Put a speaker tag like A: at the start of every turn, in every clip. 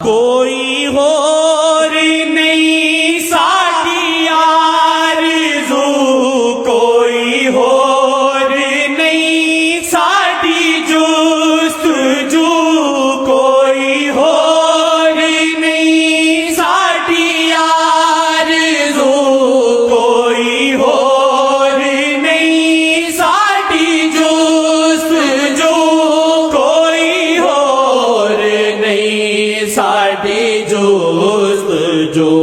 A: کوئی اور نہیں ساڈی آرزو، کوئی اور نہیں ساڈی جستجو، کوئی اور نہیں ساڈی آرزو، کوئی اور نہیں ساڈی جستجو، کوئی اور نہیں ساڈی جستجو،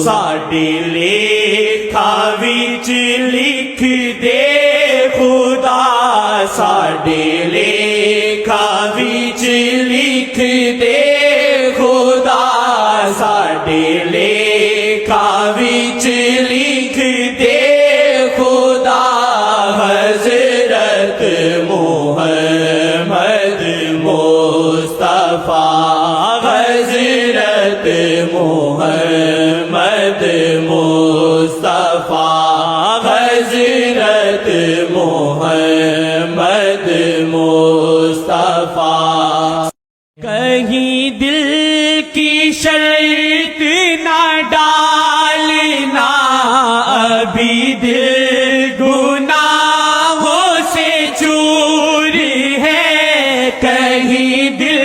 A: ساڈے لیکھا وچ لکھ دے خدا، ساڈے لیکھا وچ لکھ دے خدا، ساڈے لیکھا وچ لکھ دے خدا، حضرت محمد مصطفیٰ، حضرت محمد مصطفیٰ، حضرت محمد مصطفیٰ۔ کہیں دل کی شرط نہ ڈالنا، ابھی دل گناہوں سے چور ہے، کہیں دل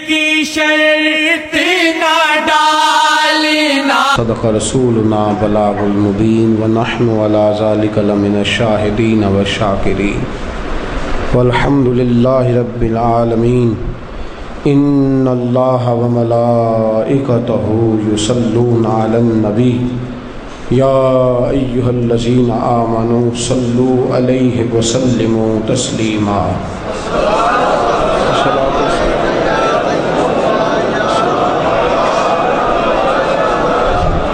A: کی شرط نہ ڈالنا۔
B: صدق رسولنا بلاغ المبین ونحن علی ذلک لمن الشاہدین والشاکرین والحمد للہ رب العالمین۔ ان اللہ وملائکتہ یصلون علی النبی یا ایہا الذین آمنوا صلوا علیہ وسلموا تسلیما۔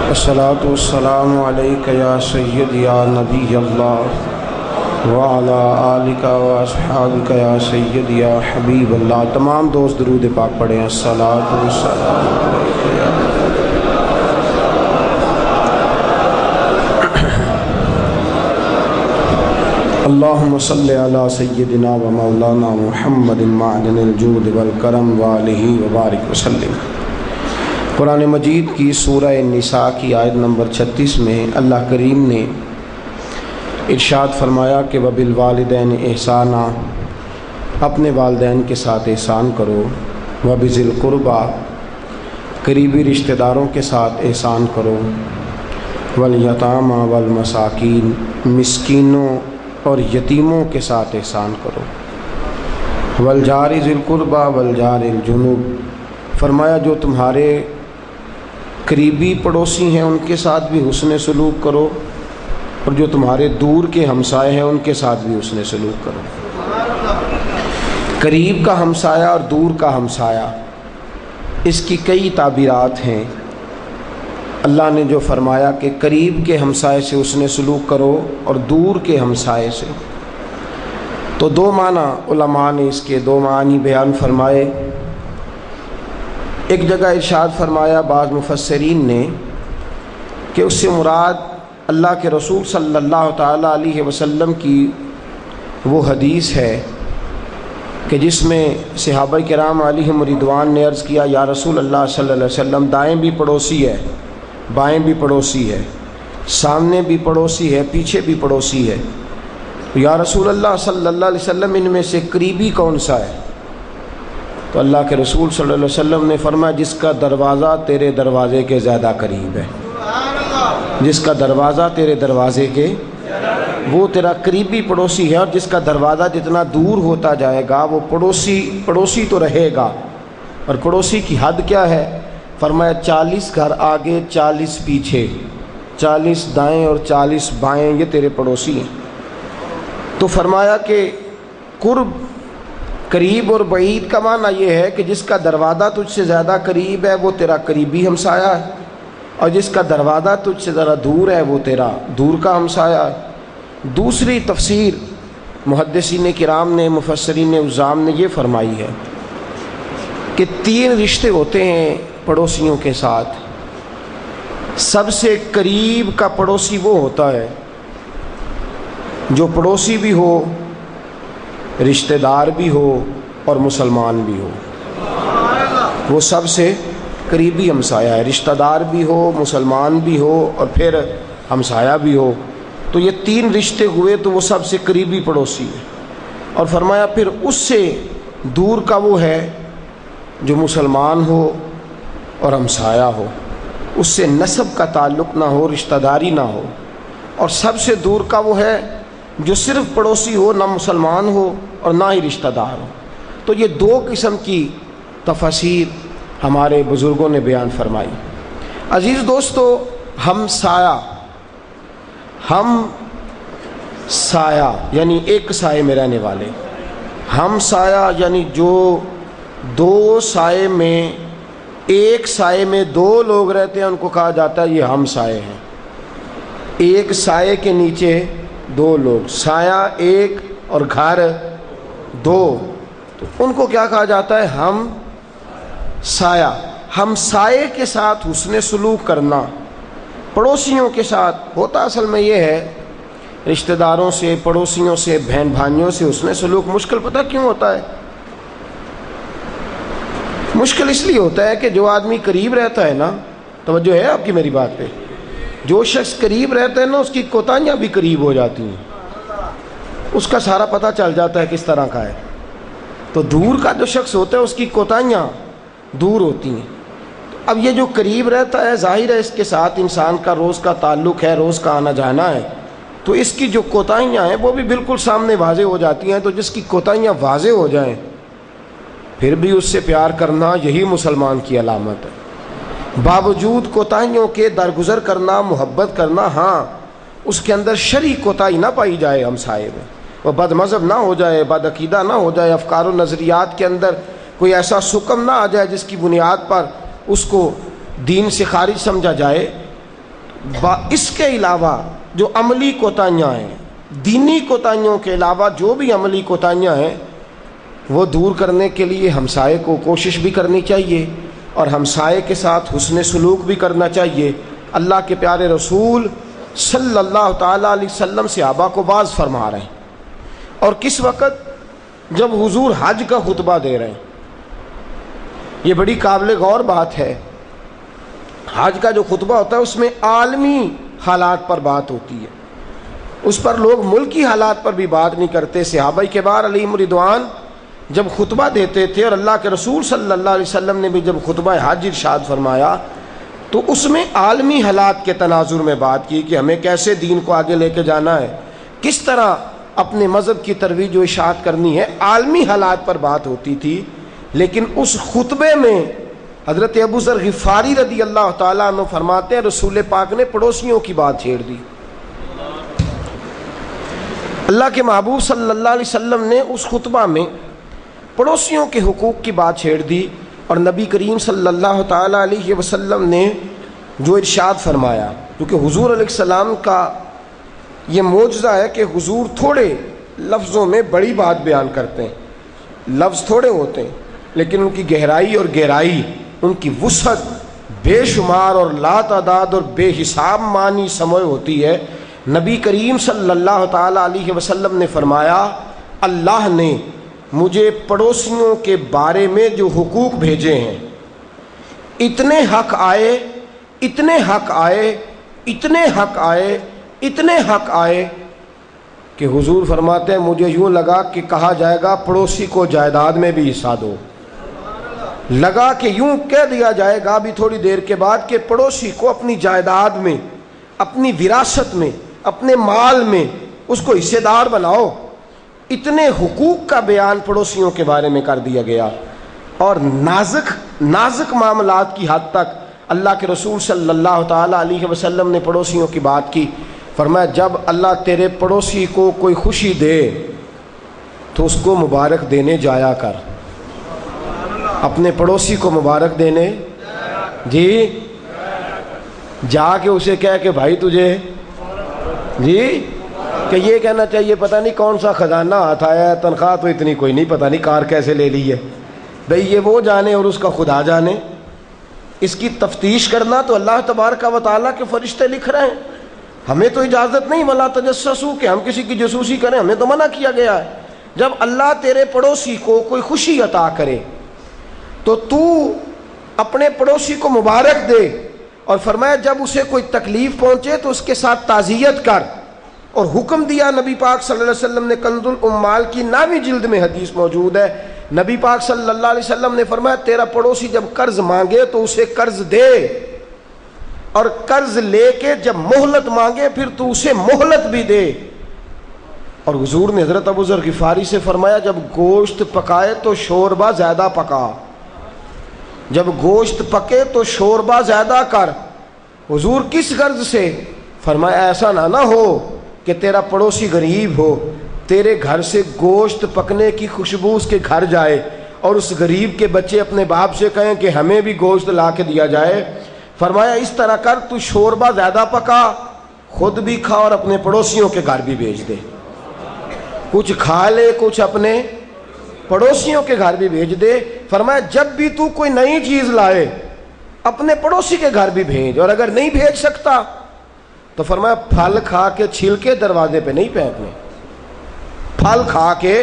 B: الصلاۃ والسلام علیک یا سید یا نبی اللہ وعلی آلک واصحابک یا سید یا حبیب اللہ۔ تمام دوست درود پاک پڑھیں۔ الصلاۃ والسلام علیک یا اللہم صلی علی سیدنا و مولانا محمد معدن الجود والکرم وآلہ وبارک وسلم۔ قرآن مجید کی سورہ نساء کی آیت نمبر 36 میں اللہ کریم نے ارشاد فرمایا کہ وبالوالدین احسانا، اپنے والدین کے ساتھ احسان کرو، وبذی القربیٰ، قریبی رشتہ داروں کے ساتھ احسان کرو، والیتامی والمساکین، مسکینوں اور یتیموں کے ساتھ احسان کرو، والجار ذی القربیٰ والجار الجنوب، فرمایا جو تمہارے قریبی پڑوسی ہیں ان کے ساتھ بھی حسن سلوک کرو، اور جو تمہارے دور کے ہمسائے ہیں ان کے ساتھ بھی حسن سلوک کرو۔ قریب کا ہمسایہ اور دور کا ہمسایہ، اس کی کئی تعبیرات ہیں۔ اللہ نے جو فرمایا کہ قریب کے ہمسائے سے حسن سلوک کرو اور دور کے ہمسائے سے، تو دو معنی علماء نے اس کے دو معنی بیان فرمائے۔ ایک جگہ ارشاد فرمایا بعض مفسرین نے کہ اس سے مراد اللہ کے رسول صلی اللہ تعالیٰ علیہ وسلم کی وہ حدیث ہے کہ جس میں صحابہ کرام علیہم رضوان نے عرض کیا یا رسول اللہ صلی اللہ علیہ وسلم، دائیں بھی پڑوسی ہے، بائیں بھی پڑوسی ہے، سامنے بھی پڑوسی ہے، پیچھے بھی پڑوسی ہے، یا رسول اللہ صلی اللہ علیہ وسلم ان میں سے قریبی کون سا ہے؟ تو اللہ کے رسول صلی اللہ علیہ وسلم نے فرمایا جس کا دروازہ تیرے دروازے کے زیادہ قریب ہے، جس کا دروازہ تیرے دروازے کے، وہ تیرا قریبی پڑوسی ہے، اور جس کا دروازہ جتنا دور ہوتا جائے گا وہ پڑوسی تو رہے گا۔ اور پڑوسی کی حد کیا ہے؟ فرمایا 40 گھر آگے 40 پیچھے، 40 دائیں اور 40 بائیں، یہ تیرے پڑوسی ہیں۔ تو فرمایا کہ قرب، قریب اور بعید کا معنی یہ ہے کہ جس کا دروازہ تجھ سے زیادہ قریب ہے وہ تیرا قریبی ہمسایہ ہے، اور جس کا دروازہ تجھ سے ذرا دور ہے وہ تیرا دور کا ہمسایہ ہے۔ دوسری تفسیر محدثین کرام نے، مفسرین عظام نے یہ فرمائی ہے کہ 3 رشتے ہوتے ہیں پڑوسیوں کے ساتھ۔ سب سے قریب کا پڑوسی وہ ہوتا ہے جو پڑوسی بھی ہو، رشتہ دار بھی ہو اور مسلمان بھی ہو، وہ سب سے قریبی ہمسایہ ہے، رشتہ دار بھی ہو، مسلمان بھی ہو اور پھر ہمسایہ بھی ہو، تو یہ تین رشتے ہوئے تو وہ سب سے قریبی پڑوسی ہے۔ اور فرمایا پھر اس سے دور کا وہ ہے جو مسلمان ہو اور ہمسایہ ہو، اس سے نسب کا تعلق نہ ہو، رشتہ داری نہ ہو، اور سب سے دور کا وہ ہے جو صرف پڑوسی ہو، نہ مسلمان ہو اور نہ ہی رشتہ دار ہو۔ تو یہ دو قسم کی تفاسیر ہمارے بزرگوں نے بیان فرمائی۔ عزیز دوستو، ہم سایہ یعنی ایک سائے میں رہنے والے، ہم سایہ یعنی جو دو سائے میں، ایک سائے میں دو لوگ رہتے ہیں ان کو کہا جاتا ہے یہ ہم سائے ہیں۔ ایک سائے کے نیچے دو لوگ، سایہ ایک اور گھر دو، تو ان کو کیا کہا جاتا ہے؟ ہم سایہ۔ ہم سائے کے ساتھ حسن سلوک کرنا، پڑوسیوں کے ساتھ ہوتا اصل میں یہ ہے، رشتہ داروں سے، پڑوسیوں سے، بہن بھائیوں سے حسن سلوک مشکل پتہ کیوں ہوتا ہے؟ مشکل اس لیے ہوتا ہے کہ جو آدمی قریب رہتا ہے نا، توجہ ہے آپ کی میری بات پہ، جو شخص قریب رہتا ہے نا اس کی کوتاہیاں بھی قریب ہو جاتی ہیں، اس کا سارا پتہ چل جاتا ہے کس طرح کا ہے۔ تو دور کا جو شخص ہوتا ہے اس کی کوتاہیاں دور ہوتی ہیں۔ اب یہ جو قریب رہتا ہے ظاہر ہے اس کے ساتھ انسان کا روز کا تعلق ہے، روز کا آنا جانا ہے، تو اس کی جو کوتاہیاں ہیں وہ بھی بالکل سامنے واضح ہو جاتی ہیں۔ تو جس کی کوتاہیاں واضح ہو جائیں پھر بھی اس سے پیار کرنا، یہی مسلمان کی علامت ہے۔ باوجود کوتاہیوں کے درگزر کرنا، محبت کرنا، ہاں اس کے اندر شرعی کوتاہی نہ پائی جائے، ہمسائے میں وہ بد مذہب نہ ہو جائے، بد عقیدہ نہ ہو جائے، افکار و نظریات کے اندر کوئی ایسا سکم نہ آ جائے جس کی بنیاد پر اس کو دین سے خارج سمجھا جائے۔ اس کے علاوہ جو عملی کوتاہیاں ہیں، دینی کوتاہیوں کے علاوہ جو بھی عملی کوتاہیاں ہیں وہ دور کرنے کے لیے ہمسائے کو کوشش بھی کرنی چاہیے اور ہمسائے کے ساتھ حسن سلوک بھی کرنا چاہیے۔ اللہ کے پیارے رسول صلی اللہ تعالیٰ علیہ وسلم صحابہ کو باز فرما رہے ہیں، اور کس وقت؟ جب حضور حج کا خطبہ دے رہے ہیں۔ یہ بڑی قابل غور بات ہے۔ حج کا جو خطبہ ہوتا ہے اس میں عالمی حالات پر بات ہوتی ہے، اس پر لوگ ملکی حالات پر بھی بات نہیں کرتے۔ صحابہ کبار علیہم رضوان جب خطبہ دیتے تھے اور اللہ کے رسول صلی اللہ علیہ وسلم نے بھی جب خطبہ حج ارشاد فرمایا تو اس میں عالمی حالات کے تناظر میں بات کی کہ ہمیں کیسے دین کو آگے لے کے جانا ہے، کس طرح اپنے مذہب کی ترویج و اشاعت کرنی ہے، عالمی حالات پر بات ہوتی تھی۔ لیکن اس خطبے میں حضرت ابو ذر غفاری رضی اللہ تعالیٰ عنہ فرماتے ہیں رسول پاک نے پڑوسیوں کی بات چھیڑ دی۔ اللہ کے محبوب صلی اللہ علیہ وسلم نے اس خطبہ میں پڑوسیوں کے حقوق کی بات چھیڑ دی، اور نبی کریم صلی اللہ تعالیٰ علیہ وسلم نے جو ارشاد فرمایا، کیونکہ حضور علیہ السلام کا یہ معجزہ ہے کہ حضور تھوڑے لفظوں میں بڑی بات بیان کرتے ہیں، لفظ تھوڑے ہوتے ہیں لیکن ان کی گہرائی اور گہرائی، ان کی وسعت بے شمار اور لا تعداد اور بے حساب معنی سمجھ ہوتی ہے۔ نبی کریم صلی اللہ تعالیٰ علیہ وسلم نے فرمایا اللہ نے مجھے پڑوسیوں کے بارے میں جو حقوق بھیجے ہیں، اتنے حق آئے، اتنے حق آئے، اتنے حق آئے، اتنے حق آئے کہ حضور فرماتے ہیں مجھے یوں لگا کہ کہا جائے گا پڑوسی کو جائیداد میں بھی حصہ دو، لگا کہ یوں کہہ دیا جائے گا ابھی تھوڑی دیر کے بعد کہ پڑوسی کو اپنی جائیداد میں، اپنی وراثت میں، اپنے مال میں اس کو حصے دار بناؤ۔ اتنے حقوق کا بیان پڑوسیوں کے بارے میں کر دیا گیا، اور نازک معاملات کی حد تک اللہ کے رسول صلی اللہ تعالیٰ علیہ وسلم نے پڑوسیوں کی بات کی۔ فرمایا جب اللہ تیرے پڑوسی کو کوئی خوشی دے تو اس کو مبارک دینے جایا کر، اپنے پڑوسی کو مبارک دینے جی جا کے اسے کہہ کہ بھائی تجھے جی کہ یہ کہنا چاہیے پتہ نہیں کون سا خزانہ ہاتھ آیا ہے، تنخواہ تو اتنی کوئی نہیں، پتہ نہیں کار کیسے لے لی ہے، بھئی یہ وہ جانے اور اس کا خدا جانے۔ اس کی تفتیش کرنا تو اللہ تبارک و تعالیٰ کے فرشتے لکھ رہے ہیں، ہمیں تو اجازت نہیں ولا تجسسوا کہ ہم کسی کی جاسوسی کریں، ہمیں تو منع کیا گیا ہے۔ جب اللہ تیرے پڑوسی کو کوئی خوشی عطا کرے تو تو اپنے پڑوسی کو مبارک دے، اور فرمایا جب اسے کوئی تکلیف پہنچے تو اس کے ساتھ تعزیت کر، اور حکم دیا نبی پاک صلی اللہ علیہ وسلم نے، کنز الاموال کی 9ویں جلد میں حدیث موجود ہے، نبی پاک صلی اللہ علیہ وسلم نے فرمایا تیرا پڑوسی جب قرض مانگے تو اسے قرض دے، اور قرض لے کے جب مہلت مانگے پھر تو اسے مہلت بھی دے۔ اور حضور نے حضرت ابو ذر غفاری سے فرمایا جب گوشت پکائے تو شوربہ زیادہ پکا، جب گوشت پکے تو شوربہ زیادہ کر۔ حضور کس غرض سے؟ فرمایا ایسا نہ ہو کہ تیرا پڑوسی غریب ہو، تیرے گھر سے گوشت پکنے کی خوشبو اس کے گھر جائے اور اس غریب کے بچے اپنے باپ سے کہیں کہ ہمیں بھی گوشت لا کے دیا جائے۔ فرمایا اس طرح کر، تو شوربہ زیادہ پکا، خود بھی کھا اور اپنے پڑوسیوں کے گھر بھی بھیج دے، کچھ کھا لے کچھ اپنے پڑوسیوں کے گھر بھی بھیج دے۔ فرمایا جب بھی تو کوئی نئی چیز لائے اپنے پڑوسی کے گھر بھی بھیج، اور اگر نہیں بھیج سکتا تو فرمایا پھل کھا کے چھلکے دروازے پہ نہیں پھینکنے، پھل کھا کے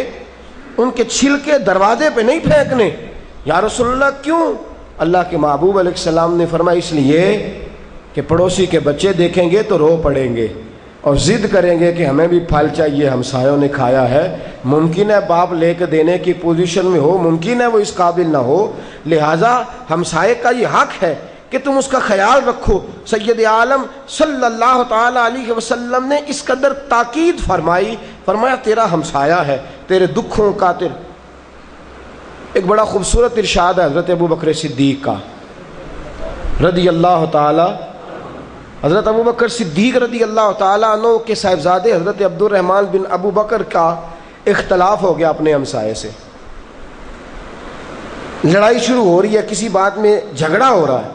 B: ان کے چھلکے دروازے پہ نہیں پھینکنے۔ یا رسول اللہ کیوں؟ اللہ کے محبوب علیہ السلام نے فرمایا اس لیے کہ پڑوسی کے بچے دیکھیں گے تو رو پڑیں گے اور ضد کریں گے کہ ہمیں بھی پھل چاہیے، ہمسایوں نے کھایا ہے۔ ممکن ہے باپ لے کے دینے کی پوزیشن میں ہو، ممکن ہے وہ اس قابل نہ ہو، لہٰذا ہمسائے کا یہ حق ہے کہ تم اس کا خیال رکھو۔ سید عالم صلی اللہ تعالی علیہ وسلم نے اس قدر تاکید فرمائی، فرمایا تیرا ہمسایہ ہے، تیرے دکھوں کا ایک بڑا خوبصورت ارشاد ہے حضرت ابو بکر صدیق کا رضی اللہ تعالی، حضرت ابو بکر صدیق رضی اللہ تعالیٰ عنہ کے صاحبزادے حضرت عبد الرحمن بن ابو بکر کا اختلاف ہو گیا اپنے ہمسائے سے، لڑائی شروع ہو رہی ہے، کسی بات میں جھگڑا ہو رہا ہے،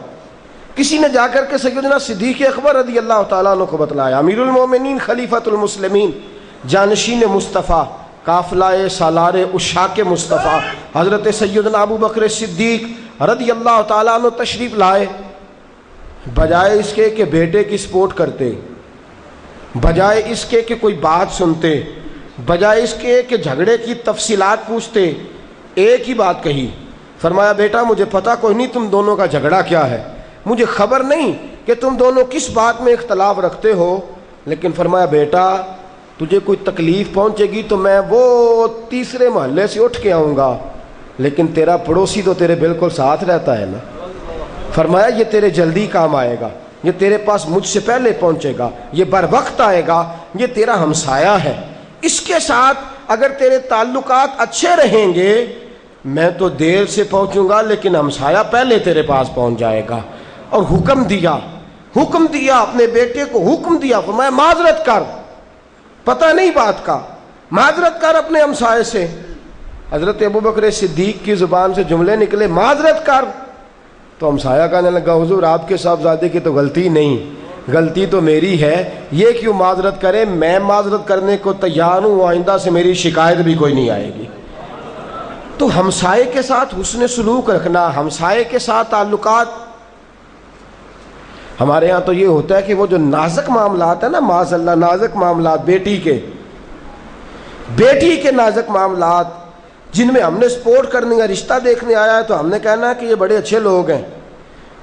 B: کسی نے جا کر کے سیدنا صدیق اکبر رضی اللہ تعالیٰ عنہ کو بتلایا، امیر المومنین خلیفۃ المسلمین جانشین مصطفیٰ قافلہ سالار عشاق مصطفیٰ حضرت سیدنا ابو بکر صدیق رضی اللہ تعالیٰ عنہ تشریف لائے، بجائے اس کے کہ بیٹے کی سپورٹ کرتے، بجائے اس کے کہ کوئی بات سنتے، بجائے اس کے کہ جھگڑے کی تفصیلات پوچھتے، ایک ہی بات کہی، فرمایا بیٹا مجھے پتہ کوئی نہیں تم دونوں کا جھگڑا کیا ہے، مجھے خبر نہیں کہ تم دونوں کس بات میں اختلاف رکھتے ہو، لیکن فرمایا بیٹا تجھے کوئی تکلیف پہنچے گی تو میں وہ تیسرے محلے سے اٹھ کے آؤں گا، لیکن تیرا پڑوسی تو تیرے بالکل ساتھ رہتا ہے نا۔ فرمایا یہ تیرے جلدی کام آئے گا، یہ تیرے پاس مجھ سے پہلے پہنچے گا، یہ بر وقت آئے گا، یہ تیرا ہمسایہ ہے، اس کے ساتھ اگر تیرے تعلقات اچھے رہیں گے میں تو دیر سے پہنچوں گا لیکن ہمسایہ پہلے تیرے پاس پہنچ جائے گا۔ اور حکم دیا اپنے بیٹے کو، حکم دیا، فرمایا معذرت کر، پتہ نہیں بات کا، معذرت کر اپنے ہمسائے سے۔ حضرت ابو بکر صدیق کی زبان سے جملے نکلے معذرت کر، تو ہمسایہ کہنے لگا حضور آپ کے صاحبزادے کی تو غلطی نہیں، غلطی تو میری ہے، یہ کیوں معذرت کرے، میں معذرت کرنے کو تیار ہوں، آئندہ سے میری شکایت بھی کوئی نہیں آئے گی۔ تو ہمسائے کے ساتھ حسن سلوک رکھنا، ہمسائے کے ساتھ تعلقات۔ ہمارے ہاں تو یہ ہوتا ہے کہ وہ جو نازک معاملات ہیں نا، معاذ اللہ نازک معاملات، بیٹی کے نازک معاملات جن میں ہم نے سپورٹ کرنی ہے، رشتہ دیکھنے آیا ہے تو ہم نے کہنا ہے کہ یہ بڑے اچھے لوگ ہیں،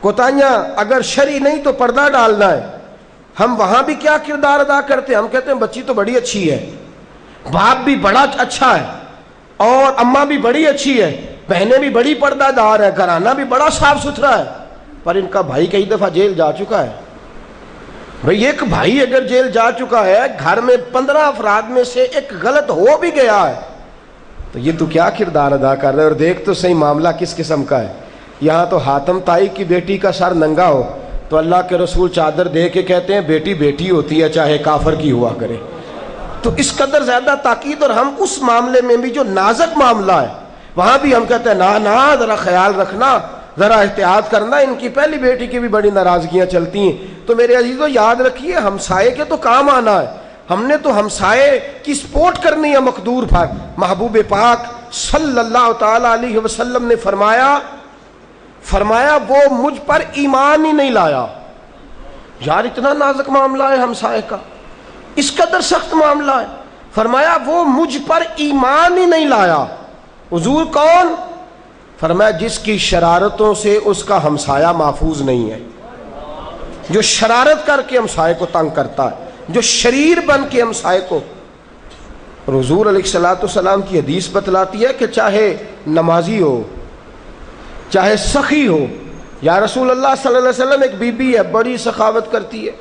B: کوتاہیاں اگر شرعی نہیں تو پردہ ڈالنا ہے۔ ہم وہاں بھی کیا کردار ادا کرتے ہیں، ہم کہتے ہیں بچی تو بڑی اچھی ہے، باپ بھی بڑا اچھا ہے، اور اماں بھی بڑی اچھی ہے، بہنیں بھی بڑی پردہ دار ہے، گھرانہ بھی بڑا صاف ستھرا ہے، پر ان کا بھائی کئی دفعہ جیل جا چکا ہے۔ بھئی ایک بھائی اگر جیل جا چکا ہے، گھر میں 15 افراد میں سے ایک غلط ہو بھی گیا ہے، تو یہ تو کیا کردار ادا کر رہے ہیں؟ اور دیکھ تو صحیح معاملہ کس قسم کا ہے۔ یہاں تو حاتم طائی کی بیٹی کا سر ننگا ہو تو اللہ کے رسول چادر دے کے کہتے ہیں بیٹی بیٹی ہوتی ہے چاہے کافر کی ہوا کرے۔ تو اس قدر زیادہ تاکید، اور ہم اس معاملے میں بھی جو نازک معاملہ ہے وہاں بھی ہم کہتے ہیں نا ذرا خیال رکھنا، ذرا احتیاط کرنا، ان کی پہلی بیٹی کی بھی بڑی ناراضگیاں چلتی ہیں۔ تو میرے عزیزو یاد رکھیے ہمسائے کے تو کام آنا ہے، ہم نے تو ہمسائے کی سپورٹ کرنی ہے مقدور پر۔ محبوب پاک صلی اللہ تعالی علیہ وسلم نے فرمایا وہ مجھ پر ایمان ہی نہیں لایا۔ یار اتنا نازک معاملہ ہے ہمسائے کا، اس قدر سخت معاملہ ہے، فرمایا وہ مجھ پر ایمان ہی نہیں لایا۔ حضور کون؟ فرمایا جس کی شرارتوں سے اس کا ہمسایہ محفوظ نہیں ہے، جو شرارت کر کے ہمسائے کو تنگ کرتا ہے، جو شریر بن کے ہمسائے کو. اور حضور علیہ الصلوۃ والسلام کی حدیث بتلاتی ہے کہ چاہے نمازی ہو، چاہے سخی ہو. یا رسول اللہ صلی اللہ علیہ وسلم ایک بی بی ہے، بڑی سخاوت کرتی ہے،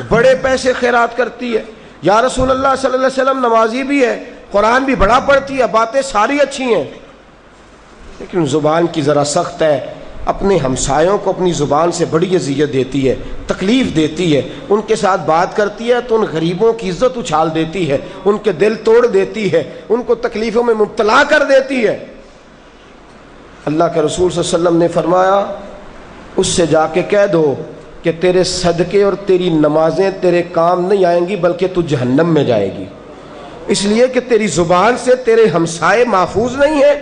B: بڑے پیسے خیرات کرتی ہے. یا رسول اللہ صلی اللہ علیہ وسلم نمازی بھی ہے، قرآن بھی بڑا پڑھتی ہے، باتیں ساری اچھی ہیں، لیکن زبان کی ذرا سخت ہے. اپنے ہمسایوں کو اپنی زبان سے بڑی اذیت دیتی ہے، تکلیف دیتی ہے. ان کے ساتھ بات کرتی ہے تو ان غریبوں کی عزت اچھال دیتی ہے، ان کے دل توڑ دیتی ہے، ان کو تکلیفوں میں مبتلا کر دیتی ہے. اللہ کے رسول صلی اللہ علیہ وسلم نے فرمایا اس سے جا کے کہہ دو کہ تیرے صدقے اور تیری نمازیں تیرے کام نہیں آئیں گی، بلکہ تو جہنم میں جائے گی. اس لیے کہ تیری زبان سے تیرے ہمسائے محفوظ نہیں ہیں،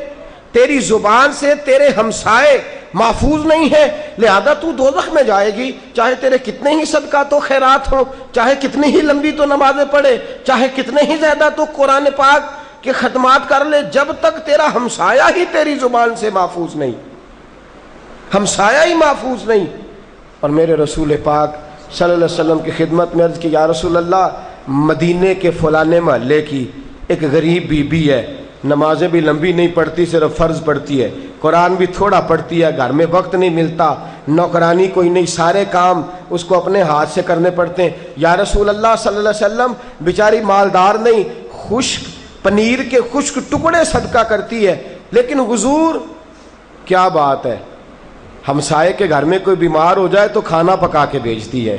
B: تیری زبان سے تیرے ہمسائے محفوظ نہیں ہے، لہذا تو دوزخ میں جائے گی. چاہے تیرے کتنے ہی صدقات و خیرات ہوں، چاہے کتنی ہی لمبی تو نمازیں پڑھے، چاہے کتنے ہی زیادہ تو قرآن پاک کے ختمات کر لے، جب تک تیرا ہمسایہ ہی تیری زبان سے محفوظ نہیں، ہمسایہ ہی محفوظ نہیں. اور میرے رسول پاک صلی اللہ علیہ وسلم کی خدمت میں عرض کی یا رسول اللہ مدینے کے فلانے محلے کی ایک غریب بی بی ہے، نمازیں بھی لمبی نہیں پڑھتی، صرف فرض پڑھتی ہے، قرآن بھی تھوڑا پڑھتی ہے، گھر میں وقت نہیں ملتا، نوکرانی کوئی نہیں، سارے کام اس کو اپنے ہاتھ سے کرنے پڑتے ہیں. یا رسول اللہ صلی اللہ علیہ وسلم بیچاری مالدار نہیں، خشک پنیر کے خشک ٹکڑے صدقہ کرتی ہے، لیکن حضور کیا بات ہے، ہمسائے کے گھر میں کوئی بیمار ہو جائے تو کھانا پکا کے بھیجتی ہے،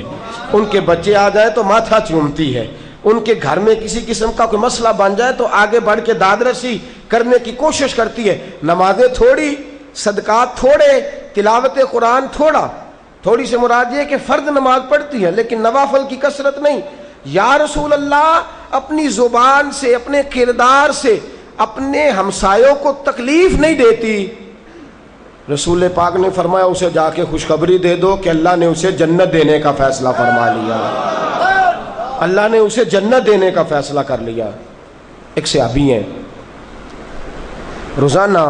B: ان کے بچے آ جائے تو ماتھا چومتی ہے، ان کے گھر میں کسی قسم کا کوئی مسئلہ بن جائے تو آگے بڑھ کے داد رسی کرنے کی کوشش کرتی ہے. نمازیں تھوڑی، صدقات تھوڑے، تلاوت قرآن تھوڑا، تھوڑی سے مراد یہ کہ فرض نماز پڑھتی ہے لیکن نوافل کی کثرت نہیں. یا رسول اللہ اپنی زبان سے، اپنے کردار سے اپنے ہمسایوں کو تکلیف نہیں دیتی. رسول پاک نے فرمایا اسے جا کے خوشخبری دے دو کہ اللہ نے اسے جنت دینے کا فیصلہ فرما لیا، اللہ نے اسے جنت دینے کا فیصلہ کر لیا. ایک صحابی ہیں، روزانہ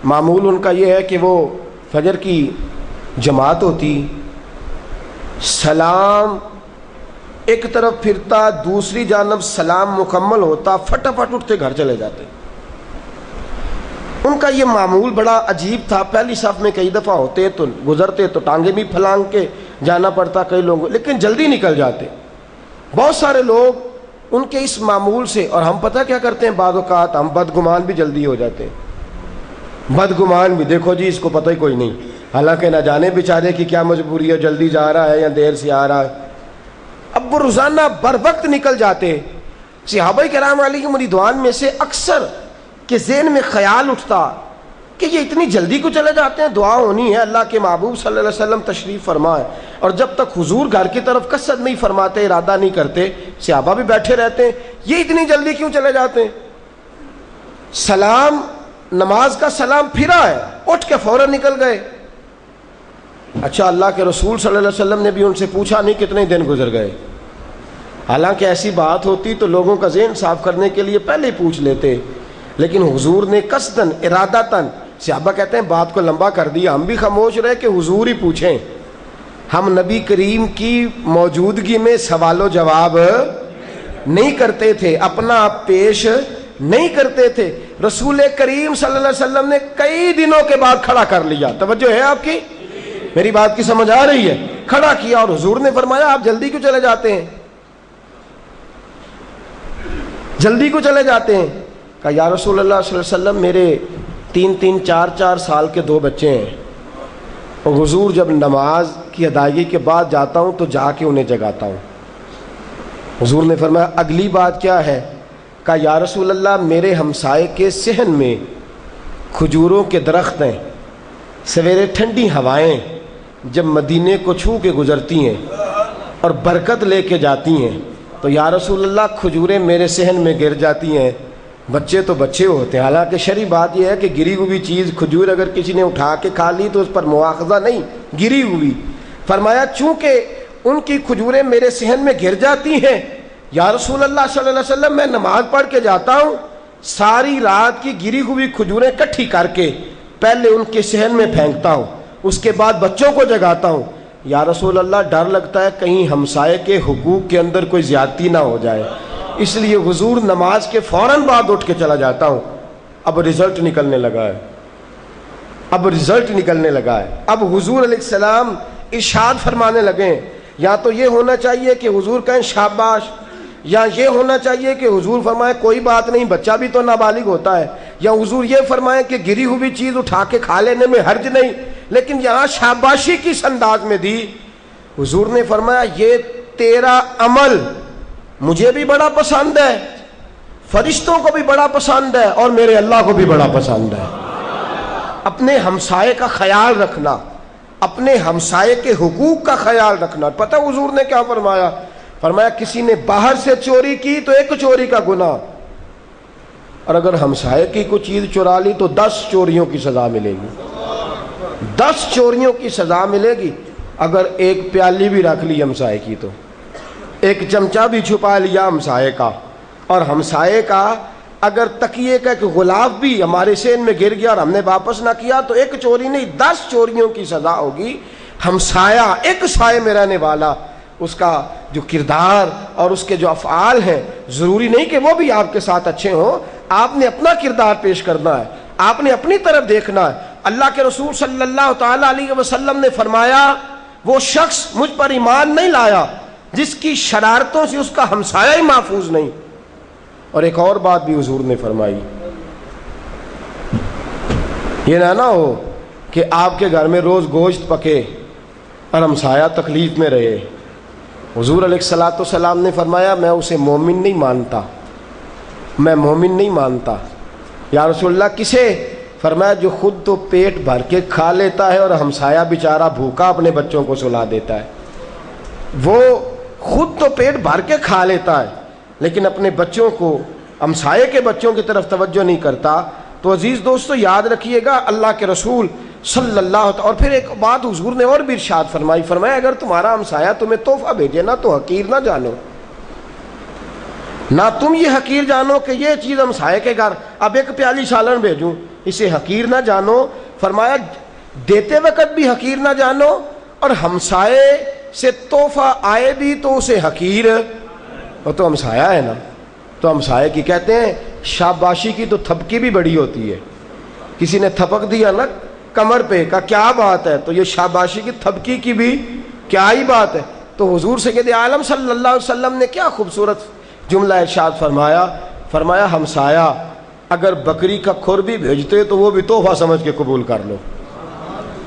B: معمول ان کا یہ ہے کہ وہ فجر کی جماعت ہوتی، سلام ایک طرف پھرتا، دوسری جانب سلام مکمل ہوتا، فٹافٹ اٹھتے گھر چلے جاتے. ان کا یہ معمول بڑا عجیب تھا. پہلی صف میں کئی دفعہ ہوتے تو گزرتے تو ٹانگیں بھی پھلانگ کے جانا پڑتا کئی لوگوں، لیکن جلدی نکل جاتے. بہت سارے لوگ ان کے اس معمول سے، اور ہم پتہ کیا کرتے ہیں، بعض اوقات ہم بدگمان بھی جلدی ہو جاتے ہیں. بدگمان بھی، دیکھو جی اس کو پتہ ہی کوئی نہیں، حالانکہ نہ جانے بیچارے کی کیا مجبوری ہے، جلدی جا رہا ہے یا دیر سے آ رہا ہے. اب وہ روزانہ بر وقت نکل جاتے. صحابہ کرام علیہم رضوان میں سے اکثر کہ ذہن میں خیال اٹھتا کہ یہ اتنی جلدی کو چلے جاتے ہیں، دعا ہونی ہے، اللہ کے محبوب صلی اللہ علیہ وسلم تشریف فرمائے، اور جب تک حضور گھر کی طرف قصد نہیں فرماتے، ارادہ نہیں کرتے، صحابہ بھی بیٹھے رہتے ہیں، یہ اتنی جلدی کیوں چلے جاتے ہیں؟ سلام، نماز کا سلام پھرا ہے، اٹھ کے فوراً نکل گئے. اچھا اللہ کے رسول صلی اللہ علیہ وسلم نے بھی ان سے پوچھا نہیں کتنے دن گزر گئے. حالانکہ ایسی بات ہوتی تو لوگوں کا ذہن صاف کرنے کے لیے پہلے ہی پوچھ لیتے، لیکن حضور نے قصداً ارادتاً، صحابہ کہتے ہیں بات کو لمبا کر دیا. ہم بھی خاموش رہے کہ حضور ہی پوچھیں. ہم نبی کریم کی موجودگی میں سوال و جواب نہیں کرتے تھے، اپنا آپ پیش نہیں کرتے تھے. رسول کریم صلی اللہ علیہ وسلم نے کئی دنوں کے بعد کھڑا کر لیا. توجہ ہے آپ کی؟ میری بات کی سمجھ آ رہی ہے؟ کھڑا کیا اور حضور نے فرمایا آپ جلدی کیوں چلے جاتے ہیں، جلدی کیوں چلے جاتے ہیں؟ کہا یا رسول اللہ صلی اللہ علیہ وسلم میرے 3 4 سال کے 2 بچے ہیں، اور حضور جب نماز کی ادائیگی کے بعد جاتا ہوں تو جا کے انہیں جگاتا ہوں. حضور نے فرمایا اگلی بات کیا ہے؟ کہا یا رسول اللہ میرے ہمسائے کے صحن میں کھجوروں کے درخت ہیں، سویرے ٹھنڈی ہوائیں جب مدینے کو چھو کے گزرتی ہیں اور برکت لے کے جاتی ہیں تو یا رسول اللہ کھجوریں میرے صحن میں گر جاتی ہیں. بچے تو بچے ہوتے ہیں، حالانکہ شرعی بات یہ ہے کہ گری ہوئی چیز کھجور اگر کسی نے اٹھا کے کھا لی تو اس پر مواخذہ نہیں، گری ہوئی. فرمایا چونکہ ان کی کھجوریں میرے صحن میں گر جاتی ہیں یا رسول اللہ صلی اللہ علیہ وسلم میں نماز پڑھ کے جاتا ہوں، ساری رات کی گری ہوئی کھجوریں کٹھی کر کے پہلے ان کے صحن میں پھینکتا ہوں، اس کے بعد بچوں کو جگاتا ہوں۔ یا رسول اللہ ڈر لگتا ہے کہیں ہمسائے کے حقوق کے اندر کوئی زیادتی نہ ہو جائے، اس لیے حضور نماز کے فوراً بعد اٹھ کے چلا جاتا ہوں۔ اب رزلٹ نکلنے لگا ہے، اب حضور علیہ السلام ارشاد فرمانے لگے، یا تو یہ ہونا چاہیے کہ حضور کہیں شاباش، یا یہ ہونا چاہیے کہ حضور فرمائے کوئی بات نہیں، بچہ بھی تو نابالغ ہوتا ہے، یا حضور یہ فرمائے کہ گری ہوئی چیز اٹھا کے کھا لینے میں حرج نہیں، لیکن یہاں شاباشی کس انداز میں دی؟ حضور نے فرمایا یہ تیرا عمل مجھے بھی بڑا پسند ہے، فرشتوں کو بھی بڑا پسند ہے، اور میرے اللہ کو بھی بڑا پسند ہے۔ اپنے ہمسائے کا خیال رکھنا، اپنے ہمسائے کے حقوق کا خیال رکھنا۔ پتہ حضور نے کیا فرمایا؟ فرمایا کسی نے باہر سے چوری کی تو ایک چوری کا گناہ، اور اگر ہمسائے کی کوئی چیز چرا لی تو 10 چوریوں کی سزا ملے گی، 10 چوریوں کی سزا ملے گی۔ اگر ایک پیالی بھی رکھ لی ہمسائے کی، تو ایک چمچہ بھی چھپا لیا ہمسائے کا، اور ہمسائے کا اگر تکیے کا ایک غلاف بھی ہمارے سین میں گر گیا اور ہم نے واپس نہ کیا تو ایک چوری نہیں 10 چوریوں کی سزا ہوگی۔ ہمسایہ ایک سائے میں رہنے والا، اس کا جو کردار اور اس کے جو افعال ہیں، ضروری نہیں کہ وہ بھی آپ کے ساتھ اچھے ہوں، آپ نے اپنا کردار پیش کرنا ہے، آپ نے اپنی طرف دیکھنا ہے۔ اللہ کے رسول صلی اللہ تعالی علیہ وسلم نے فرمایا وہ شخص مجھ پر ایمان نہیں لایا جس کی شرارتوں سے اس کا ہمسایہ ہی محفوظ نہیں۔ اور ایک اور بات بھی حضور نے فرمائی، یہ نہ ہو کہ آپ کے گھر میں روز گوشت پکے اور ہمسایہ تکلیف میں رہے۔ حضور علیہ الصلوۃ والسلام نے فرمایا میں اسے مومن نہیں مانتا، میں مومن نہیں مانتا۔ یا رسول اللہ کسے؟ فرمایا جو خود تو پیٹ بھر کے کھا لیتا ہے اور ہمسایہ بیچارہ بھوکا اپنے بچوں کو سلا دیتا ہے۔ وہ خود تو پیٹ بھر کے کھا لیتا ہے لیکن اپنے بچوں کو، ہمسائے کے بچوں کی طرف توجہ نہیں کرتا۔ تو عزیز دوستو یاد رکھیے گا اللہ کے رسول صلی اللہ علیہ، اور پھر ایک بات حضور نے اور بھی ارشاد فرمائی، فرمایا اگر تمہارا ہمسایہ تمہیں تحفہ بھیجے نا تو حقیر نہ جانو، نہ تم یہ حقیر جانو کہ یہ چیز ہمسائے کے گھر، اب ایک پیالی سالن بھیجوں، اسے حقیر نہ جانو۔ فرمایا دیتے وقت بھی حقیر نہ جانو، اور ہمسائے سے تحفہ آئے بھی تو اسے حقیر، وہ تو ہمسایہ ہے نا، تو ہمسائے کی کہتے ہیں شاباشی کی تو تھپکی بھی بڑی ہوتی ہے۔ کسی نے تھپک دیا نا کمر پہ، کا کیا بات ہے، تو یہ شاباشی کی تھپکی کی بھی کیا ہی بات ہے۔ تو حضور سید عالم صلی اللہ علیہ وسلم نے کیا خوبصورت جملہ ارشاد فرمایا، فرمایا ہمسایہ اگر بکری کا کھر بھی بھیجتے تو وہ بھی تحفہ سمجھ کے قبول کر لو،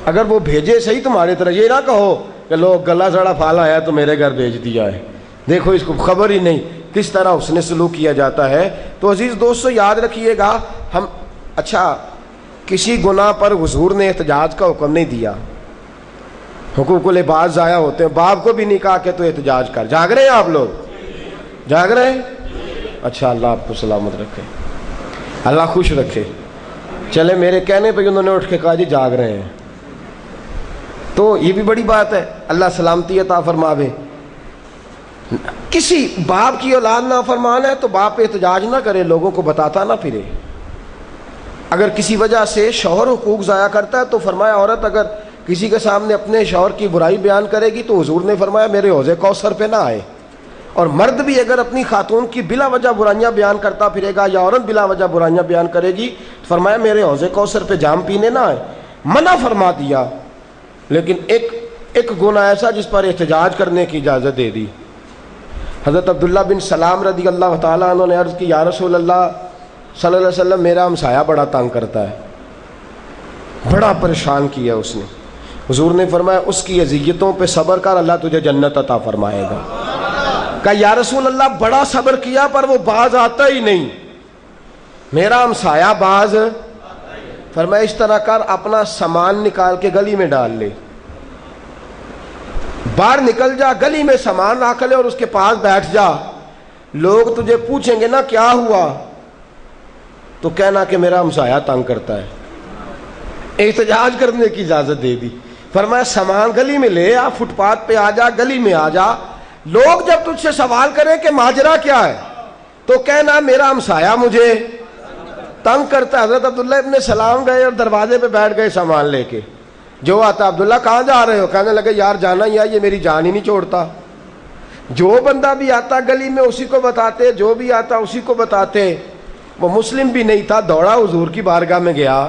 B: اگر وہ بھیجے صحیح تمہاری طرح، یہ نہ کہو کہ لو گلا سڑا پھالا ہے تو میرے گھر بھیج دیا ہے، دیکھو اس کو خبر ہی نہیں کس طرح اس نے سلوک کیا جاتا ہے۔ تو عزیز دوستو یاد رکھیے گا، ہم اچھا کسی گناہ پر حضور نے احتجاج کا حکم نہیں دیا، حقوق العباد ضائع ہوتے ہیں، باپ کو بھی نہیں کہا کہ تو احتجاج کر۔ جاگ رہے ہیں آپ لوگ؟ جاگ رہے ہیں؟ اچھا اللہ آپ کو سلامت رکھے، اللہ خوش رکھے۔ چلے میرے کہنے پہ انہوں نے اٹھ کے کہا جی جاگ رہے ہیں، تو یہ بھی بڑی بات ہے، اللہ سلامتی عطا فرماوے۔ کسی باپ کی اولاد نافرمان ہے تو باپ احتجاج نہ کرے، لوگوں کو بتاتا نہ پھرے۔ اگر کسی وجہ سے شوہر حقوق ضائع کرتا ہے تو فرمایا عورت اگر کسی کے سامنے اپنے شوہر کی برائی بیان کرے گی تو حضور نے فرمایا میرے حوض کوثر پہ نہ آئے۔ اور مرد بھی اگر اپنی خاتون کی بلا وجہ برائیاں بیان کرتا پھرے گا یا عورت بلا وجہ برائیاں بیان کرے گی تو فرمایا میرے حوض کوثر پہ جام پینے نہ آئے، منع فرما دیا۔ لیکن ایک گناہ ایسا جس پر احتجاج کرنے کی اجازت دے دی۔ حضرت عبداللہ بن سلام رضی اللہ تعالیٰ عنہ نے عرض کی یا رسول اللہ صلی اللہ علیہ وسلم میرا ہمسایہ بڑا تنگ کرتا ہے، بڑا پریشان کیا اس نے۔ حضور نے فرمایا اس کی اذیتوں پہ صبر کر، اللہ تجھے جنت عطا فرمائے گا۔ کہا یا رسول اللہ بڑا صبر کیا پر وہ باز آتا ہی نہیں، میرا ہمسایہ باز۔ فرمایا اس طرح کر اپنا سامان نکال کے گلی میں ڈال لے، باہر نکل جا، گلی میں سامان رکھ لے اور اس کے پاس بیٹھ جا، لوگ تجھے پوچھیں گے نا کیا ہوا تو کہنا کہ میرا ہمسایہ تنگ کرتا ہے۔ احتجاج کرنے کی اجازت دے دی۔ فرمایا سامان گلی میں لے آ، فٹ پاتھ پہ آ جا، گلی میں آ جا، لوگ جب تجھ سے سوال کریں کہ ماجرا کیا ہے تو کہنا میرا ہمسایہ مجھے تنگ کرتا ہے۔ حضرت عبداللہ ابن سلام گئے اور دروازے پہ بیٹھ گئے سامان لے کے، جو آتا عبداللہ کہاں جا رہے ہو؟ کہنے لگے یار جانا ہی ہے، یہ میری جان ہی نہیں چھوڑتا۔ جو بندہ بھی آتا گلی میں اسی کو بتاتے، جو بھی آتا اسی کو بتاتے۔ وہ مسلم بھی نہیں تھا، دوڑا حضور کی بارگاہ میں گیا،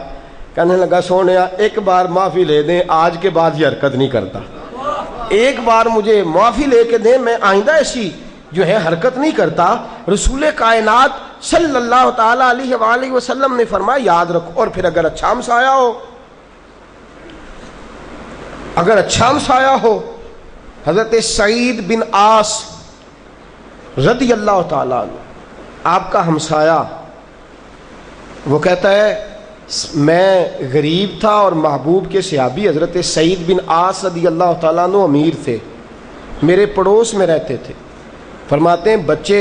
B: کہنے لگا سونیا ایک بار معافی لے دیں، آج کے بعد یہ حرکت نہیں کرتا، ایک بار مجھے معافی لے کے دیں، میں آئندہ ایسی جو ہے حرکت نہیں کرتا۔ رسول کائنات صلی اللہ تعالیٰ علیہ وآلہ وسلم نے فرمایا یاد رکھو۔ اور پھر اگر اچھا ہمسایہ ہو، اگر اچھا ہمسایہ ہو، حضرت سعید بن عاص رضی اللہ تعالیٰ عنہ آپ کا ہمسایہ، وہ کہتا ہے میں غریب تھا اور محبوب کے صحابی حضرت سعید بن عاص رضی اللہ تعالیٰ عنہ امیر تھے، میرے پڑوس میں رہتے تھے۔ فرماتے ہیں بچے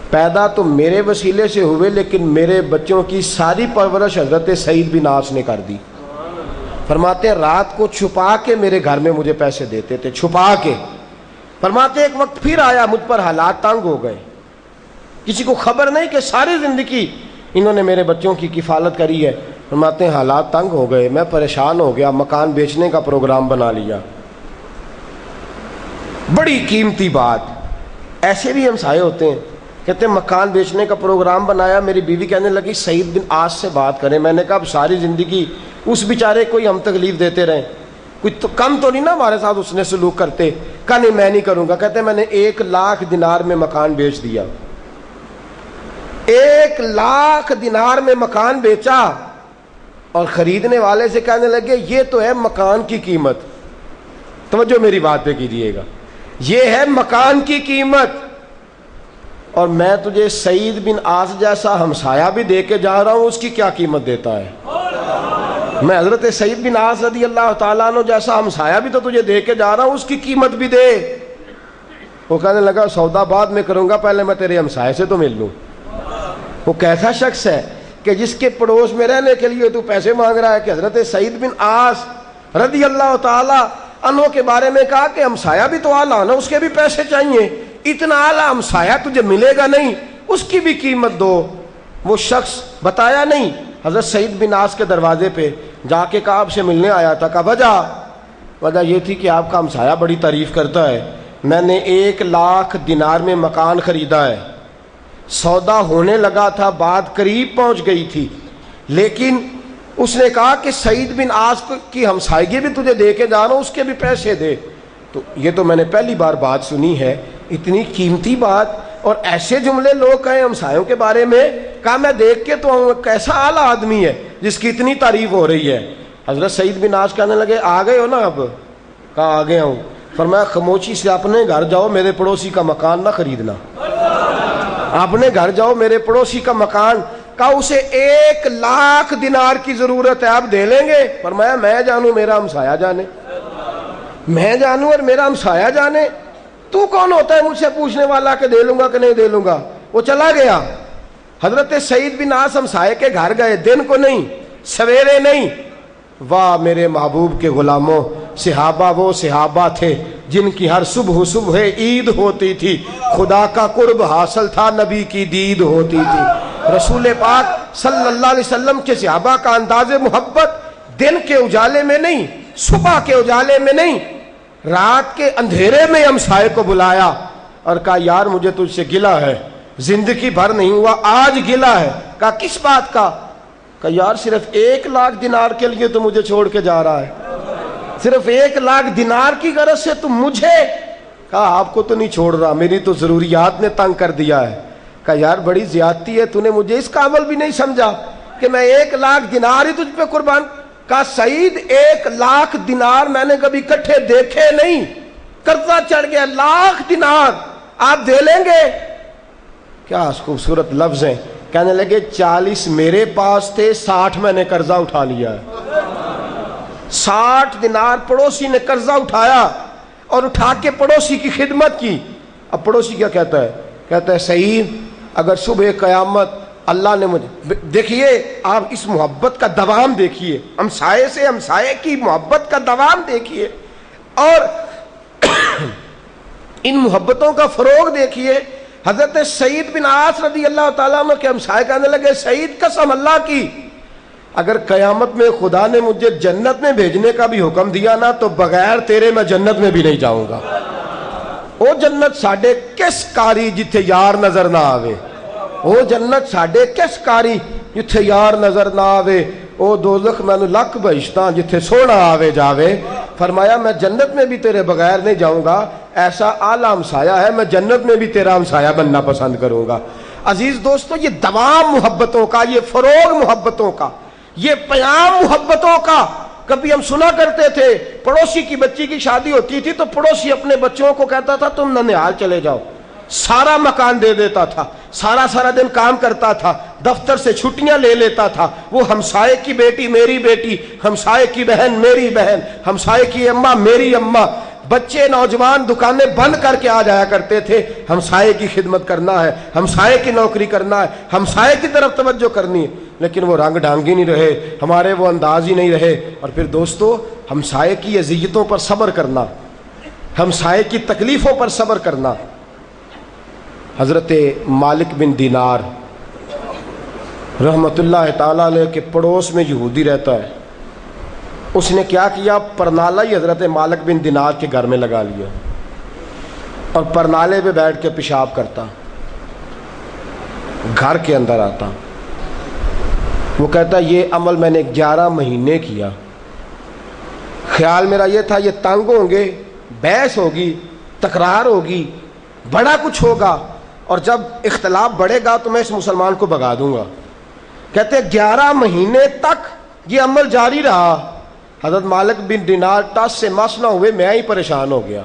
B: پیدا تو میرے وسیلے سے ہوئے، لیکن میرے بچوں کی ساری پرورش حضرت سعید بن عاص نے کر دی۔ فرماتے ہیں رات کو چھپا کے میرے گھر میں مجھے پیسے دیتے تھے، چھپا کے۔ فرماتے ہیں ایک وقت پھر آیا، مجھ پر حالات تنگ ہو گئے، کسی کو خبر نہیں کہ ساری زندگی انہوں نے میرے بچوں کی کفالت کری ہے۔ فرماتے ہیں حالات تنگ ہو گئے، میں پریشان ہو گیا، مکان بیچنے کا پروگرام بنا لیا۔ بڑی قیمتی بات، ایسے بھی ہمسائے ہوتے ہیں، کہتے ہیں مکان بیچنے کا پروگرام بنایا، میری بیوی کہنے لگی سعید بن عاص سے بات کریں۔ میں نے کہا اب ساری زندگی اس بیچارے کو ہی ہم تکلیف دیتے رہیں، کوئی تو کم تو نہیں نا ہمارے ساتھ اس نے سلوک کرتے۔ کہا نہیں میں نہیں کروں گا۔ کہتے ہیں میں نے 1,00,000 دینار میں مکان بیچ دیا، 1,00,000 دینار میں مکان بیچا، اور خریدنے والے سے کہنے لگے یہ تو ہے مکان کی قیمت۔ توجہ میری بات پہ کیجئے گا، یہ ہے مکان کی قیمت، اور میں تجھے سعید بن عاص جیسا ہمسایہ بھی دے کے جا رہا ہوں، اس کی کیا قیمت دیتا ہے؟ میں حضرت سعید بن عاص رضی اللہ تعالیٰ عنہ جیسا ہمسایہ بھی تو تجھے دے کے جا رہا ہوں، اس کی قیمت بھی دے۔ وہ کہنے لگا سودا بعد میں کروں گا، پہلے میں تیرے ہمسایہ سے تو مل لوں۔ وہ کیسا شخص ہے کہ جس کے پڑوس میں رہنے کے لیے تو پیسے مانگ رہا ہے؟ کہ حضرت سعید بن عاص رضی اللہ تعالیٰ عنہ کے بارے میں کہا کہ ہمسایہ بھی تو اعلیٰ نا، اس کے بھی پیسے چاہیے، اتنا اعلیٰ ہمسایہ تجھے ملے گا نہیں، اس کی بھی قیمت دو۔ وہ شخص بتایا نہیں، حضرت سعید بن عاص کے دروازے پہ جا کے کہا آپ سے ملنے آیا تھا۔ کہا وجہ یہ تھی کہ آپ کا ہمسایہ بڑی تعریف کرتا ہے، میں نے 1,00,000 دینار میں مکان خریدا ہے، سودا ہونے لگا تھا، بات قریب پہنچ گئی تھی، لیکن اس نے کہا کہ سعید بن عاص کی ہمسائیگی بھی تجھے دے کے جا رہا ہوں، اس کے بھی پیسے دے۔ تو یہ تو میں نے پہلی بار بات سنی ہے، اتنی قیمتی بات، اور ایسے جملے لوگ کہیں ہمسایوں کے بارے میں۔ کہا میں دیکھ کے تو کیسا اعلیٰ آدمی ہے جس کی اتنی تعریف ہو رہی ہے۔ حضرت سعید بن عاص کہنے لگے آ گئے ہو نا اب؟ کہا آ گیا ہوں۔ فرمایا خاموشی سے اپنے گھر جاؤ، میرے پڑوسی کا مکان نہ خریدنا، اپنے گھر جاؤ، میرے پڑوسی کا مکان۔ کہا اسے 1,00,000 دینار کی ضرورت ہے، آپ دے لیں گے؟ فرمایا میں جانوں میرا ہمسایہ جانے، میں جانوں اور میرا ہمسایہ جانے، تو کون ہوتا ہے مجھ سے پوچھنے والا کہ دے لوں گا کہ نہیں دے لوں گا؟ وہ چلا گیا۔ حضرت سعید بن عاص ہمسائے کے گھر گئے، دن کو نہیں، سویرے نہیں۔ واہ میرے محبوب کے غلاموں، صحابہ وہ صحابہ تھے جن کی ہر صبح صبح عید ہوتی تھی، خدا کا قرب حاصل تھا، نبی کی دید ہوتی تھی۔ رسول پاک صلی اللہ علیہ وسلم کے صحابہ کا انداز محبت دن کے اجالے میں نہیں، صبح کے اجالے میں نہیں، رات کے اندھیرے میں ہمسائے کو بلایا اور کہا یار مجھے تجھ سے گلہ ہے، زندگی بھر نہیں ہوا، آج گلہ ہے۔ کہا کس بات کا؟ کہا یار صرف 1,00,000 دینار کے لیے تو مجھے چھوڑ کے جا رہا ہے، صرف 1,00,000 دینار کی غرض سے تم مجھے؟ کہا آپ کو تو نہیں چھوڑ رہا، میری تو ضروریات نے تنگ کر دیا ہے۔ کہا یار بڑی زیادتی ہے، تو نے مجھے اس قابل بھی نہیں سمجھا کہ میں 1,00,000 دینار ہی تجھ پہ قربان۔ کہا سعید 1,00,000 دینار میں نے کبھی اکٹھے دیکھے نہیں، قرضہ چڑھ گیا 1,00,000 دینار، آپ دے لیں گے؟ کیا خوبصورت لفظ ہیں۔ کہنے لگے 40 میرے پاس تھے، 60 میں نے قرضہ اٹھا لیا ہے۔ 60 دینار پڑوسی نے قرضہ اٹھایا اور اٹھا کے پڑوسی کی خدمت کی۔ اب پڑوسی کیا کہتا ہے؟ کہتا ہے سعید اگر صبح قیامت اللہ نے مجھے، دیکھیے آپ اس محبت کا دوام دیکھیے، ہمسائے سے ہمسائے کی محبت کا دوام دیکھیے، اور ان محبتوں کا فروغ دیکھیے۔ حضرت سعید بن عاص رضی اللہ تعالیٰ عنہ کے ہمسائے کہنے لگے سعید قسم اللہ کی اگر قیامت میں خدا نے مجھے جنت میں بھیجنے کا بھی حکم دیا نا تو بغیر تیرے میں جنت میں بھی نہیں جاؤں گا. او جنت ساڈے کس کاری جتھے یار نظر نہ آوے, او جنت ساڈے کس کاری جتھے یار نظر نہ آوے, او دوزخ میں لکھ بہشتاں جتھے سونا آوے جاوے. فرمایا میں جنت میں بھی تیرے بغیر نہیں جاؤں گا, ایسا اعلیٰ ہمسایہ ہے میں جنت میں بھی تیرا ہمسایہ بننا پسند کروں گا. عزیز دوستو, یہ دوام محبتوں کا, یہ فروغ محبتوں کا, یہ پیام محبتوں کا. کبھی ہم سنا کرتے تھے پڑوسی کی بچی کی شادی ہوتی تھی تو پڑوسی اپنے بچوں کو کہتا تھا تم ننیال چلے جاؤ, سارا مکان دے دیتا تھا, سارا دن کام کرتا تھا, دفتر سے چھٹیاں لے لیتا تھا. وہ ہمسائے کی بیٹی میری بیٹی, ہمسائے کی بہن میری بہن, ہمسائے کی اماں میری اماں. بچے نوجوان دکانیں بند کر کے آ جایا کرتے تھے, ہمسائے کی خدمت کرنا ہے, ہمسائے کی نوکری کرنا ہے, ہمسائے کی طرف توجہ کرنی ہے. لیکن وہ رنگ ڈھانگ ہی نہیں رہے, ہمارے وہ انداز ہی نہیں رہے. اور پھر دوستو, ہمسائے کی اذیتوں پر صبر کرنا, ہمسائے کی تکلیفوں پر صبر کرنا. حضرت مالک بن دینار رحمت اللہ تعالیٰ علیہ کے پڑوس میں یہودی رہتا ہے. اس نے کیا کیا, پرنالہ ہی حضرت مالک بن دینار کے گھر میں لگا لیا اور پرنالے پہ بیٹھ کے پیشاب کرتا, گھر کے اندر آتا. وہ کہتا یہ عمل میں نے 11 مہینے کیا. خیال میرا یہ تھا یہ تنگ ہوں گے, بحث ہوگی, تکرار ہوگی, بڑا کچھ ہوگا, اور جب اختلاف بڑھے گا تو میں اس مسلمان کو بھگا دوں گا. کہتے 11 مہینے تک یہ عمل جاری رہا. حضرت مالک بن دینار ٹس سے مس نہ ہوئے, میں ہی پریشان ہو گیا.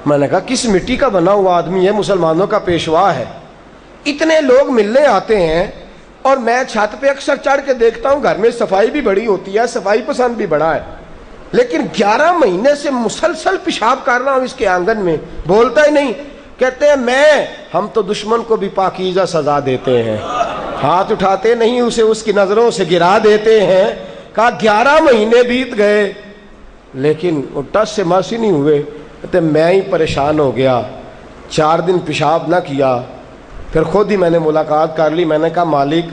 B: میں نے کہا کس مٹی کا بنا ہوا آدمی ہے, مسلمانوں کا پیشوا ہے, اتنے لوگ ملنے آتے ہیں اور میں چھت پہ اکثر چڑھ کے دیکھتا ہوں گھر میں صفائی بھی بڑی ہوتی ہے, صفائی پسند بھی بڑا ہے, لیکن 11 مہینے سے مسلسل پیشاب کر رہا ہوں اس کے آنگن میں, بولتا ہی نہیں. کہتے ہیں ہم تو دشمن کو بھی پاکیزہ سزا دیتے ہیں, ہاتھ اٹھاتے نہیں اسے, اس کی نظروں سے گرا دیتے ہیں. کہا 11 مہینے بیت گئے لیکن وہ ٹس سے مس ہی نہیں ہوئے. کہتے میں ہی پریشان ہو گیا, 4 دن پیشاب نہ کیا. پھر خود ہی میں نے ملاقات کر لی. میں نے کہا مالک,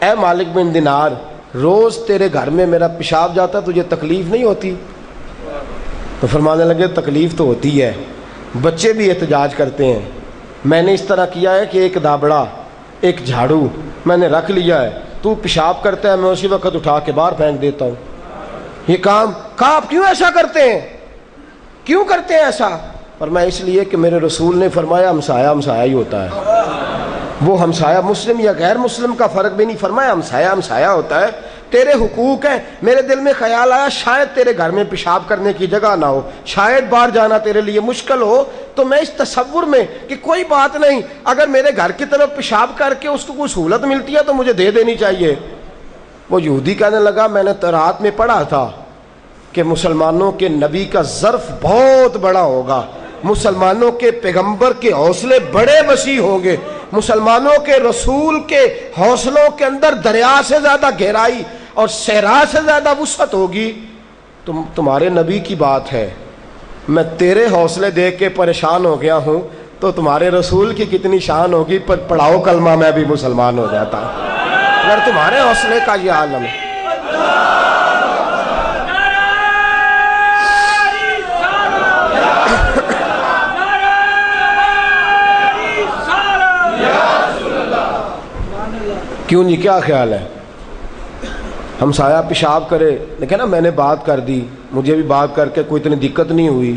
B: اے مالک بن دینار, روز تیرے گھر میں میرا پیشاب جاتا تجھے تکلیف نہیں ہوتی؟ تو فرمانے لگے تکلیف تو ہوتی ہے, بچے بھی احتجاج کرتے ہیں. میں نے اس طرح کیا ہے کہ ایک دابڑا ایک جھاڑو میں نے رکھ لیا ہے, تو پیشاب کرتا ہے میں اسی وقت اٹھا کے باہر پھینک دیتا ہوں. یہ کام کہا آپ کیوں ایسا کرتے ہیں, کیوں کرتے ہیں ایسا؟ اور میں اس لیے کہ میرے رسول نے فرمایا ہمسایہ ہمسایہ ہی ہوتا ہے. وہ ہمسایہ مسلم یا غیر مسلم کا فرق بھی نہیں فرمایا, ہمسایہ ہمسایہ ہوتا ہے. تیرے حقوق ہیں. میرے دل میں خیال آیا شاید تیرے گھر میں پیشاب کرنے کی جگہ نہ ہو, شاید باہر جانا تیرے لیے مشکل ہو, تو میں اس تصور میں کہ کوئی بات نہیں, اگر میرے گھر کی طرف پیشاب کر کے اس کو کوئی سہولت ملتی ہے تو مجھے دے دینی چاہیے. وہ یہودی کہنے لگا میں نے رات میں پڑھا تھا کہ مسلمانوں کے نبی کا ظرف بہت بڑا ہوگا, مسلمانوں کے پیغمبر کے حوصلے بڑے وسیع ہوں گے, مسلمانوں کے رسول کے حوصلوں کے اندر دریا سے زیادہ گہرائی اور صحرا سے زیادہ وسعت ہوگی. تمہارے نبی کی بات ہے, میں تیرے حوصلے دیکھ کے پریشان ہو گیا ہوں, تو تمہارے رسول کی کتنی شان ہوگی, پر پڑھاؤ کلمہ میں بھی مسلمان ہو جاتا اگر تمہارے حوصلے کا یہ عالم ہے. کیوں نہیں, کیا خیال ہے؟ ہمسایہ پیشاب کرے, دیکھیں نا میں نے بات کر دی, مجھے بھی بات کر کے کوئی اتنی دقت نہیں ہوئی,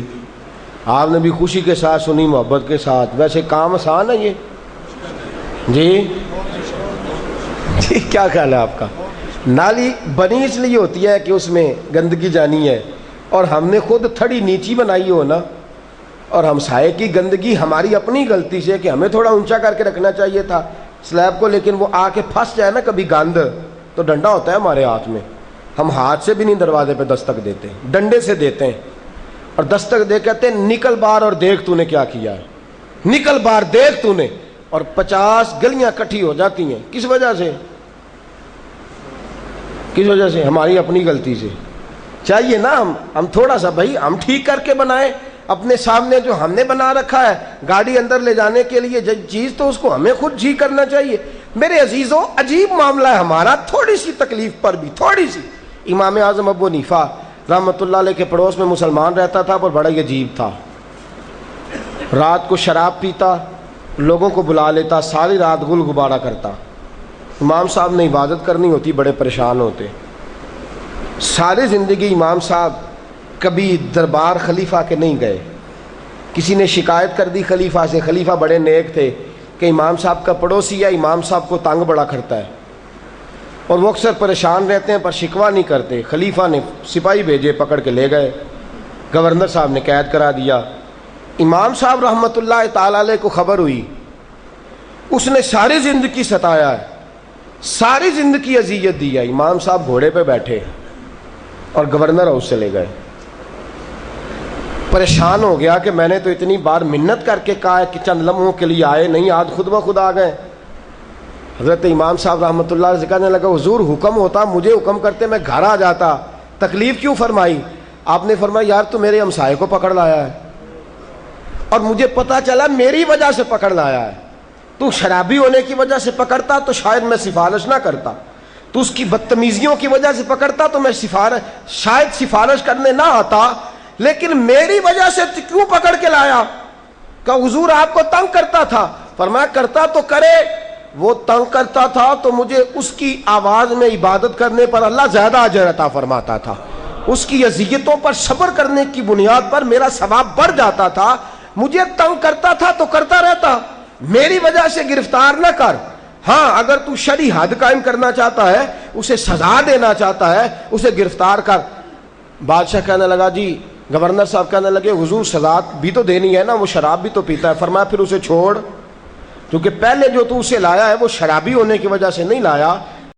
B: آپ نے بھی خوشی کے ساتھ سنی, محبت کے ساتھ. ویسے کام آسان ہے یہ جی کیا خیال ہے آپ کا؟ نالی بنی اس لیے ہوتی ہے کہ اس میں گندگی جانی ہے, اور ہم نے خود تھڑی نیچی بنائی ہو نا, اور ہمسائے کی گندگی ہماری اپنی غلطی سے کہ ہمیں تھوڑا اونچا کر کے رکھنا چاہیے تھا سلیب کو, لیکن وہ آ کے پھنس جائے نا کبھی گند, تو ڈنڈا ہوتا ہے ہمارے ہاتھ میں, ہم ہاتھ سے بھی نہیں دروازے پہ دستک دیتے, ڈنڈے سے دیتے ہیں, اور دستک دے کہتے ہیں نکل باہر اور دیکھ تو نے کیا کیا ہے, نکل باہر دیکھ تو نے. اور 50 گلیاں کٹھی ہو جاتی ہیں. کس وجہ سے؟ کس وجہ سے؟ ہماری اپنی غلطی سے. چاہیے نا ہم تھوڑا سا بھائی ہم ٹھیک کر کے بنائیں, اپنے سامنے جو ہم نے بنا رکھا ہے گاڑی اندر لے جانے کے لیے چیز، تو اس کو ہمیں خود جی کرنا چاہیے۔ میرے عزیزوں، عجیب معاملہ ہے ہمارا، تھوڑی سی تکلیف پر بھی، تھوڑی سی۔ امام اعظم ابو حنیفہ رحمۃ اللہ علیہ کے پڑوس میں مسلمان رہتا تھا، پر بڑا ہی عجیب تھا۔ رات کو شراب پیتا، لوگوں کو بلا لیتا، ساری رات گل غبارہ کرتا۔ امام صاحب نے عبادت کرنی ہوتی، بڑے پریشان ہوتے۔ ساری زندگی امام صاحب کبھی دربار خلیفہ کے نہیں گئے۔ کسی نے شکایت کر دی خلیفہ سے، خلیفہ بڑے نیک تھے کہ امام صاحب کا پڑوسی ہے، امام صاحب کو تنگ بڑا کرتا ہے اور وہ اکثر پریشان رہتے ہیں، پر شکوہ نہیں کرتے۔ خلیفہ نے سپاہی بھیجے، پکڑ کے لے گئے، گورنر صاحب نے قید کرا دیا۔ امام صاحب رحمۃ اللہ تعالی علیہ کو خبر ہوئی، اس نے ساری زندگی ستایا ہے، ساری زندگی اذیت دی ہے۔ امام صاحب گھوڑے پہ بیٹھے اور گورنر ہاؤس سے لے گئے۔ پریشان ہو گیا کہ میں نے تو اتنی بار منت کر کے کہا ہے کہ چند لمحوں کے لیے آئے نہیں، آج خود بخود آ گئے۔ حضرت امام صاحب رحمۃ اللہ علیہ سے کہنے لگا، حضور حکم ہوتا، مجھے حکم کرتے، میں گھر آ جاتا، تکلیف کیوں فرمائی؟ آپ نے فرمایا، یار تو میرے ہمسائے کو پکڑ لایا ہے اور مجھے پتا چلا میری وجہ سے پکڑ لایا ہے۔ تو شرابی ہونے کی وجہ سے پکڑتا تو شاید میں سفارش نہ کرتا، تو اس کی بدتمیزیوں کی وجہ سے پکڑتا تو میں شاید سفارش کرنے نہ آتا، لیکن میری وجہ سے کیوں پکڑ کے لایا؟ کہ حضور آپ کو تنگ کرتا تھا۔ فرمایا کرتا تو کرے، وہ تنگ کرتا تھا تو مجھے اس کی آواز میں عبادت کرنے پر اللہ زیادہ اجر عطا فرماتا تھا، اس کی اذیتوں پر صبر کرنے کی بنیاد پر میرا ثواب بڑھ جاتا تھا۔ مجھے تنگ کرتا تھا تو کرتا رہتا، میری وجہ سے گرفتار نہ کر۔ ہاں اگر تو شرعی حد قائم کرنا چاہتا ہے، اسے سزا دینا چاہتا ہے، اسے گرفتار کر۔ بادشاہ کہنے لگا جی، گورنر صاحب کہنے لگے حضور سزا بھی تو دینی ہے نا، وہ شراب بھی تو پیتا ہے۔ فرمایا پھر اسے چھوڑ، کیونکہ پہلے جو تو اسے لایا ہے وہ شرابی ہونے کی وجہ سے نہیں لایا،